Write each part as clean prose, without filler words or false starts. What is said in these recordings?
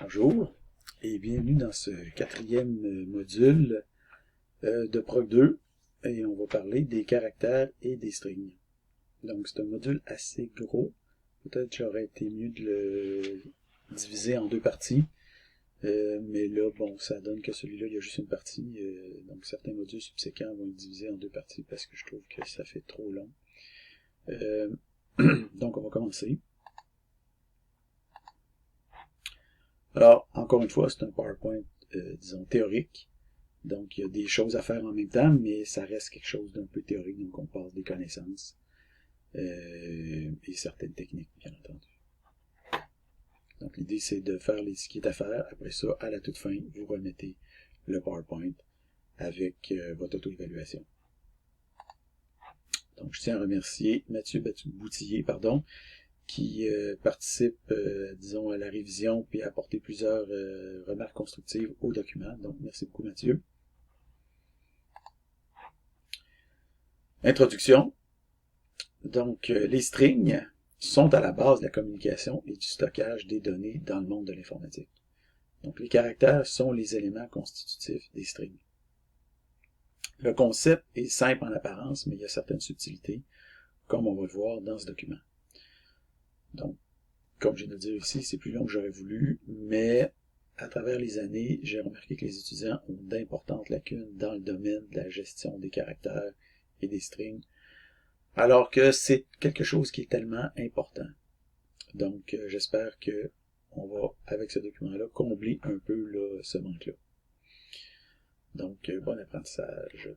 Bonjour et bienvenue dans ce quatrième module de Prog 2 et on va parler des caractères et des strings. Donc c'est un module assez gros, peut-être j'aurais été mieux de le diviser en deux parties, mais là bon ça donne que celui-là il y a juste une partie, donc certains modules subséquents vont être divisés en deux parties parce que je trouve que ça fait trop long. Donc on va commencer. Alors, encore une fois, c'est un PowerPoint, disons, théorique. Donc, il y a des choses à faire en même temps, mais ça reste quelque chose d'un peu théorique. Donc, on passe des connaissances et certaines techniques, bien entendu. Donc, l'idée, c'est de faire ce qui est à faire. Après ça, à la toute fin, vous remettez le PowerPoint avec votre auto-évaluation. Donc, je tiens à remercier Mathieu Boutillier, qui participe, disons, à la révision puis à apporter plusieurs remarques constructives au document. Donc, merci beaucoup, Mathieu. Introduction. Donc, les strings sont à la base de la communication et du stockage des données dans le monde de l'informatique. Donc, les caractères sont les éléments constitutifs des strings. Le concept est simple en apparence, mais il y a certaines subtilités, comme on va le voir dans ce document. Donc, comme je viens de le dire ici, c'est plus long que j'aurais voulu, mais à travers les années, j'ai remarqué que les étudiants ont d'importantes lacunes dans le domaine de la gestion des caractères et des strings, alors que c'est quelque chose qui est tellement important. Donc, j'espère que on va, avec ce document-là, combler un peu là, ce manque-là. Donc, bon apprentissage.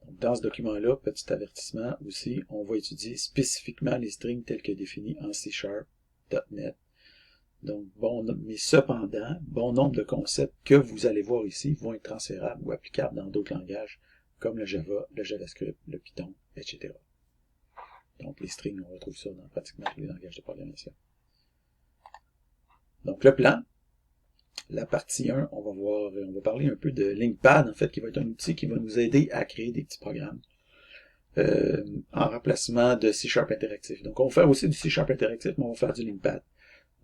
Dans ce document-là, petit avertissement aussi, on va étudier spécifiquement les strings tels que définis en C#, .NET. Donc, mais cependant, bon nombre de concepts que vous allez voir ici vont être transférables ou applicables dans d'autres langages, comme le Java, le JavaScript, le Python, etc. Donc, les strings, on retrouve ça dans pratiquement tous les langages de programmation. Donc, le plan. La partie 1, on va parler un peu de LinkPad, en fait, qui va être un outil qui va nous aider à créer des petits programmes en remplacement de C# interactif. Donc, on va faire aussi du C# interactif, mais on va faire du LinkPad.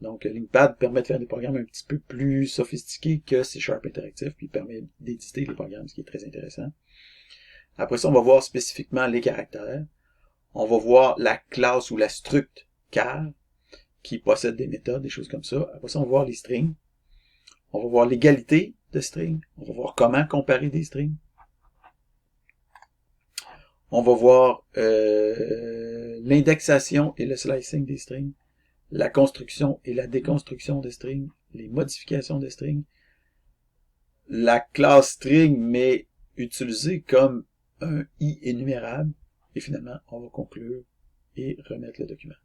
Donc, LinkPad permet de faire des programmes un petit peu plus sophistiqués que C# interactif, puis permet d'éditer les programmes, ce qui est très intéressant. Après ça, on va voir spécifiquement les caractères. On va voir la classe ou la struct char, qui possède des méthodes, des choses comme ça. Après ça, on va voir les strings. On va voir l'égalité de strings. On va voir comment comparer des strings. On va voir l'indexation et le slicing des strings, la construction et la déconstruction de strings, les modifications de strings, la classe string, mais utilisée comme un i énumérable. Et finalement, on va conclure et remettre le document.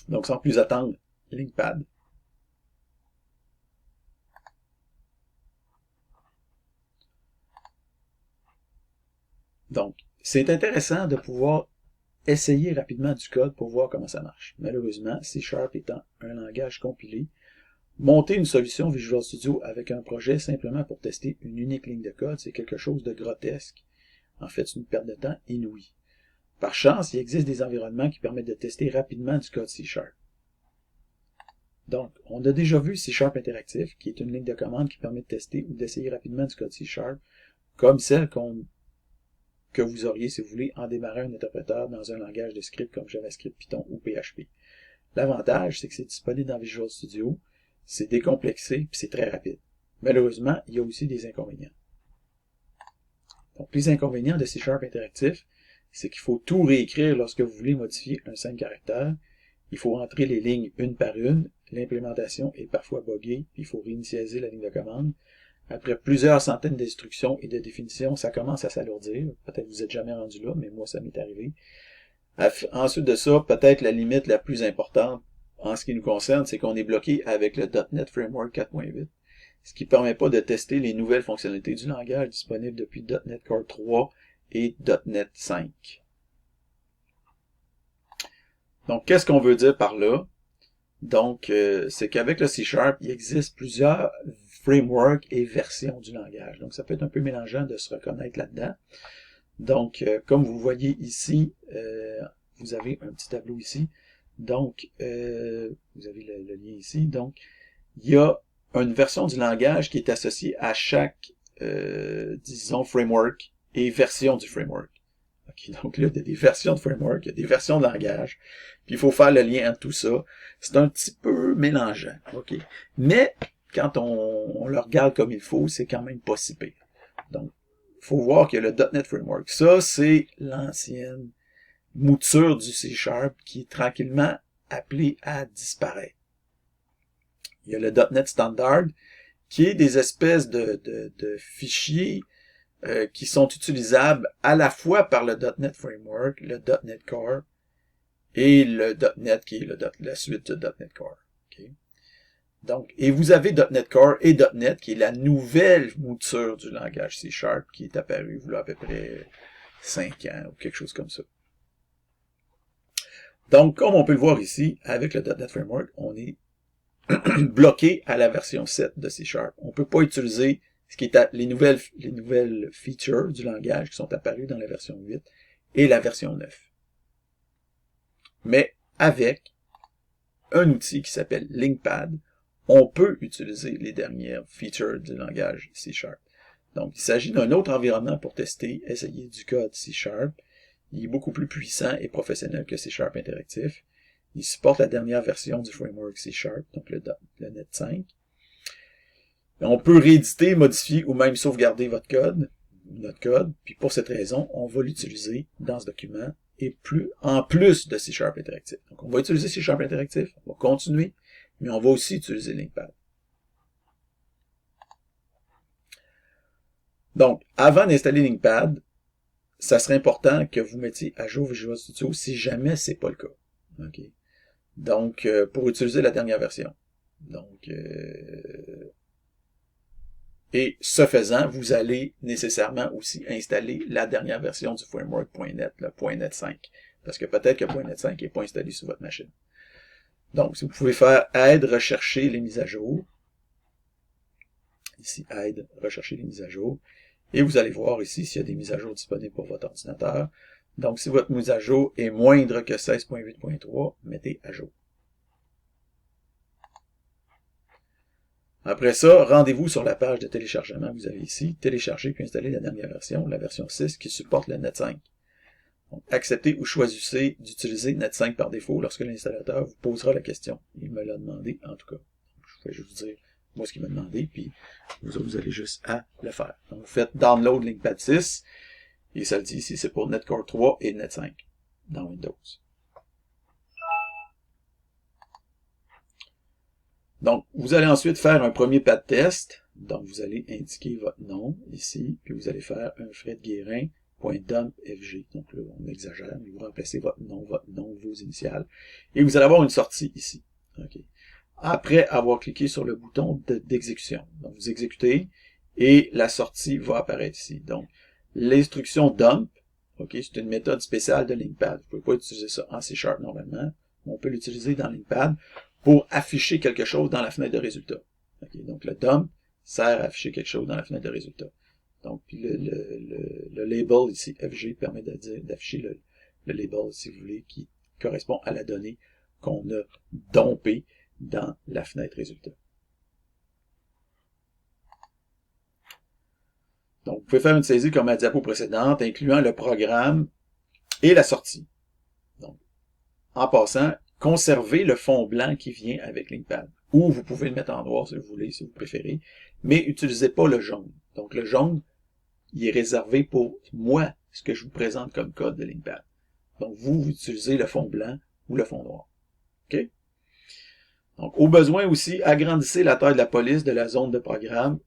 Donc, sans plus attendre, LinkPad. Donc, c'est intéressant de pouvoir essayer rapidement du code pour voir comment ça marche. Malheureusement, C# étant un langage compilé, monter une solution Visual Studio avec un projet simplement pour tester une unique ligne de code, c'est quelque chose de grotesque. En fait, c'est une perte de temps inouïe. Par chance, il existe des environnements qui permettent de tester rapidement du code C#. Donc, on a déjà vu C# interactif, qui est une ligne de commande qui permet de tester ou d'essayer rapidement du code C#, comme celle que vous auriez, si vous voulez, en démarrant un interpréteur dans un langage de script comme JavaScript, Python ou PHP. L'avantage, c'est que c'est disponible dans Visual Studio, c'est décomplexé, puis c'est très rapide. Malheureusement, il y a aussi des inconvénients. Donc, les inconvénients de C# interactif, c'est qu'il faut tout réécrire lorsque vous voulez modifier un simple caractère. Il faut entrer les lignes une par une. L'implémentation est parfois buggée. Il faut réinitialiser la ligne de commande. Après plusieurs centaines d'instructions et de définitions, ça commence à s'alourdir. Peut-être que vous n'êtes jamais rendu là, mais moi, ça m'est arrivé. Ensuite de ça, peut-être la limite la plus importante en ce qui nous concerne, c'est qu'on est bloqué avec le .NET Framework 4.8, ce qui ne permet pas de tester les nouvelles fonctionnalités du langage disponibles depuis .NET Core 3 et .NET 5. Donc, qu'est-ce qu'on veut dire par là? Donc, c'est qu'avec le C#, il existe plusieurs frameworks et versions du langage. Donc, ça peut être un peu mélangeant de se reconnaître là-dedans. Donc, comme vous voyez ici, vous avez un petit tableau ici. Donc, vous avez le lien ici. Donc, il y a une version du langage qui est associée à chaque, disons, framework et version du framework. Okay, donc là, il y a des versions de framework, il y a des versions de langage, puis il faut faire le lien entre tout ça. C'est un petit peu mélangeant, ok. Mais, quand on le regarde comme il faut, c'est quand même pas si pire. Donc, il faut voir qu'il y a le .NET Framework. Ça, c'est l'ancienne mouture du C# qui est tranquillement appelée à disparaître. Il y a le .NET Standard, qui est des espèces de fichiers qui sont utilisables à la fois par le .NET Framework, le .NET Core, et le .NET qui est la suite de .NET Core. Okay? Donc, et vous avez .NET Core et .NET qui est la nouvelle mouture du langage C# qui est apparue il y a à peu près 5 ans ou quelque chose comme ça. Donc, comme on peut le voir ici, avec le .NET Framework, on est bloqué à la version 7 de C#. On ne peut pas utiliser ce qui est les nouvelles features du langage qui sont apparues dans la version 8 et la version 9. Mais avec un outil qui s'appelle Linkpad, on peut utiliser les dernières features du langage C#. Donc, il s'agit d'un autre environnement pour tester, essayer du code C#. Il est beaucoup plus puissant et professionnel que C# interactif. Il supporte la dernière version du framework C#, donc le .NET 5. On peut rééditer, modifier ou même sauvegarder notre code. Puis pour cette raison, on va l'utiliser dans ce document et en plus de C# interactif. Donc on va utiliser C# interactif, on va continuer, mais on va aussi utiliser Linkpad. Donc, avant d'installer Linkpad, ça serait important que vous mettiez à jour Visual Studio si jamais c'est pas le cas. Okay. Donc, pour utiliser la dernière version. Donc, et ce faisant, vous allez nécessairement aussi installer la dernière version du framework.NET, le .NET 5. Parce que peut-être que .NET 5 n'est pas installé sur votre machine. Donc, si vous pouvez faire aide, rechercher les mises à jour. Ici, aide, rechercher les mises à jour. Et vous allez voir ici s'il y a des mises à jour disponibles pour votre ordinateur. Donc, si votre mise à jour est moindre que 16.8.3, mettez à jour. Après ça, rendez-vous sur la page de téléchargement. Vous avez ici, télécharger puis installer la dernière version, la version 6, qui supporte le .NET 5. Donc, acceptez ou choisissez d'utiliser .NET 5 par défaut lorsque l'installateur vous posera la question. Il me l'a demandé, en tout cas. Donc, je vais juste vous dire moi ce qu'il m'a demandé, puis vous allez juste à le faire. Donc, vous faites download Linkpad 6, et ça le dit ici, c'est pour .NET Core 3 et .NET 5 dans Windows. Donc, vous allez ensuite faire un premier pad test. Donc, vous allez indiquer votre nom ici, puis vous allez faire un fredguérin.dumpfg. Donc là, on exagère, mais vous remplacez votre nom, vos initiales, et vous allez avoir une sortie ici. Okay. Après avoir cliqué sur le bouton d'exécution. Donc, vous exécutez, et la sortie va apparaître ici. Donc, l'instruction dump, okay, c'est une méthode spéciale de Linkpad. Vous ne pouvez pas utiliser ça en C# normalement. On peut l'utiliser dans Linkpad pour afficher quelque chose dans la fenêtre de résultats. Okay, donc, le dump sert à afficher quelque chose dans la fenêtre de résultats. Donc, le label ici, FG, permet d'afficher le label, si vous voulez, qui correspond à la donnée qu'on a dompée dans la fenêtre résultat. Donc, vous pouvez faire une saisie comme la diapo précédente, incluant le programme et la sortie. Donc, en passant, conservez le fond blanc qui vient avec Linkpad. Ou vous pouvez le mettre en noir si vous voulez, si vous préférez, mais n'utilisez pas le jaune. Donc, le jaune, il est réservé pour moi, ce que je vous présente comme code de Linkpad. Donc, vous utilisez le fond blanc ou le fond noir. OK? Donc, au besoin aussi, agrandissez la taille de la police de la zone de programme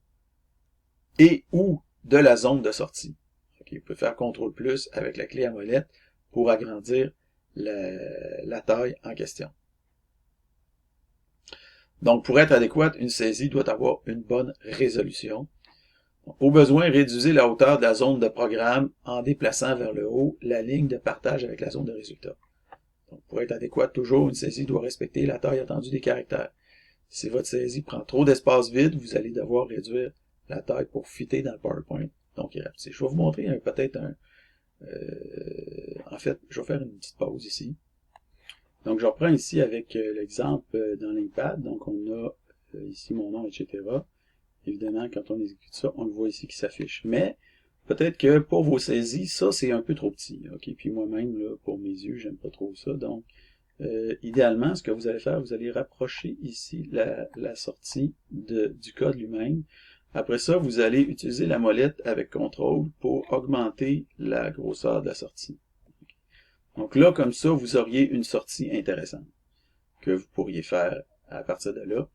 et ou de la zone de sortie. Okay, vous pouvez faire CTRL+ avec la clé à molette pour agrandir la taille en question. Donc, pour être adéquate, une saisie doit avoir une bonne résolution. Donc, au besoin, réduisez la hauteur de la zone de programme en déplaçant vers le haut la ligne de partage avec la zone de résultat. Donc, pour être adéquate, toujours, une saisie doit respecter la taille attendue des caractères. Si votre saisie prend trop d'espace vide, vous allez devoir réduire la taille pour fitter dans le PowerPoint. Donc, je vais vous montrer peut-être En fait, je vais faire une petite pause ici. Donc, je reprends ici avec l'exemple dans Linkpad. Donc, on a ici mon nom, etc. Évidemment, quand on exécute ça, on le voit ici qui s'affiche. Mais, peut-être que pour vos saisies, ça, c'est un peu trop petit. OK? Puis moi-même, là, pour mes yeux, j'aime pas trop ça. Donc, idéalement, ce que vous allez faire, vous allez rapprocher ici la sortie du code lui-même. Après ça, vous allez utiliser la molette avec CTRL pour augmenter la grosseur de la sortie. Donc là, comme ça, vous auriez une sortie intéressante que vous pourriez faire à partir de là.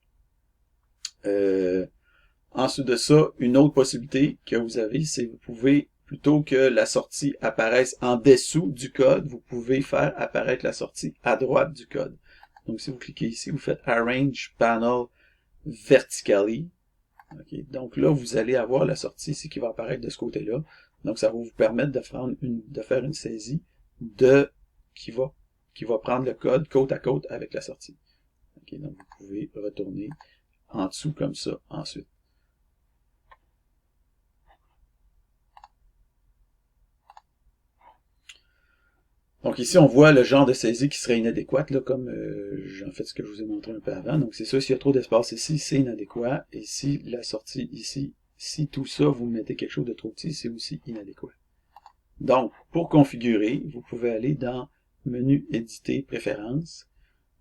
Ensuite de ça, une autre possibilité que vous avez, c'est que vous pouvez, plutôt que la sortie apparaisse en dessous du code, vous pouvez faire apparaître la sortie à droite du code. Donc si vous cliquez ici, vous faites Arrange Panel Vertically. Okay. Donc là, vous allez avoir la sortie ici qui va apparaître de ce côté-là. Donc ça va vous permettre de faire une saisie qui va prendre le code côte à côte avec la sortie. Okay. Donc vous pouvez retourner en dessous comme ça ensuite. Donc ici, on voit le genre de saisie qui serait inadéquate, là, comme en fait ce que je vous ai montré un peu avant. Donc c'est ça, s'il y a trop d'espace ici, c'est inadéquat. Et si la sortie ici, si tout ça, vous mettez quelque chose de trop petit, c'est aussi inadéquat. Donc, pour configurer, vous pouvez aller dans Menu Éditer, Préférences.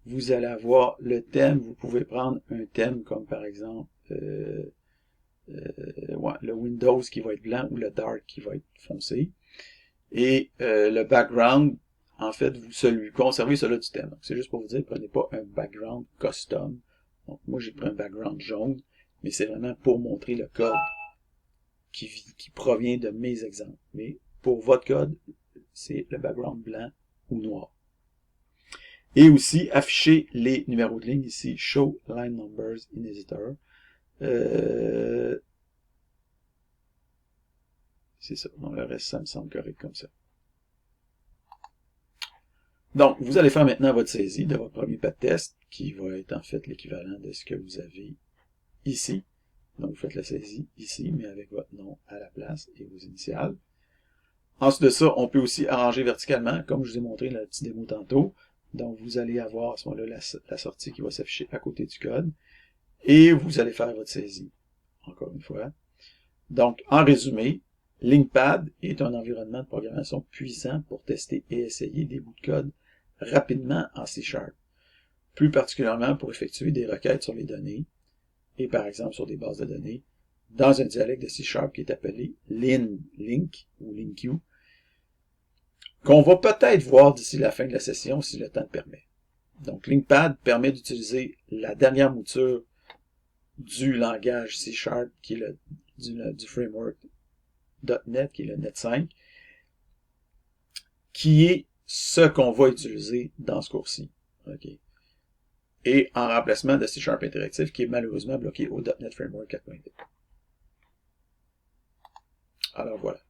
Vous allez avoir le thème. Vous pouvez prendre un thème comme par exemple le Windows qui va être blanc ou le Dark qui va être foncé. Et le background, en fait, vous conservez celui du thème. C'est juste pour vous dire, prenez pas un background custom. Donc moi j'ai pris un background jaune, mais c'est vraiment pour montrer le code qui provient de mes exemples. Mais pour votre code, c'est le background blanc ou noir. Et aussi afficher les numéros de ligne ici, Show Line Numbers in Editor. C'est ça. Donc, le reste, ça me semble correct comme ça. Donc, vous allez faire maintenant votre saisie de votre premier pas de test, qui va être en fait l'équivalent de ce que vous avez ici. Donc, vous faites la saisie ici, mais avec votre nom à la place et vos initiales. Ensuite de ça, on peut aussi arranger verticalement, comme je vous ai montré dans la petite démo tantôt. Donc, vous allez avoir à ce moment-là la sortie qui va s'afficher à côté du code. Et vous allez faire votre saisie, encore une fois. Donc, en résumé, Linkpad est un environnement de programmation puissant pour tester et essayer des bouts de code rapidement en C#, plus particulièrement pour effectuer des requêtes sur les données, et par exemple sur des bases de données, dans un dialecte de C# qui est appelé Link ou LINQ, qu'on va peut-être voir d'ici la fin de la session si le temps le permet. Donc Linkpad permet d'utiliser la dernière mouture du langage C# qui est du framework .NET, qui est le Net 5, qui est ce qu'on va utiliser dans ce cours-ci. Okay. Et en remplacement de C# Interactive, qui est malheureusement bloqué au .NET Framework 4.8. Alors voilà.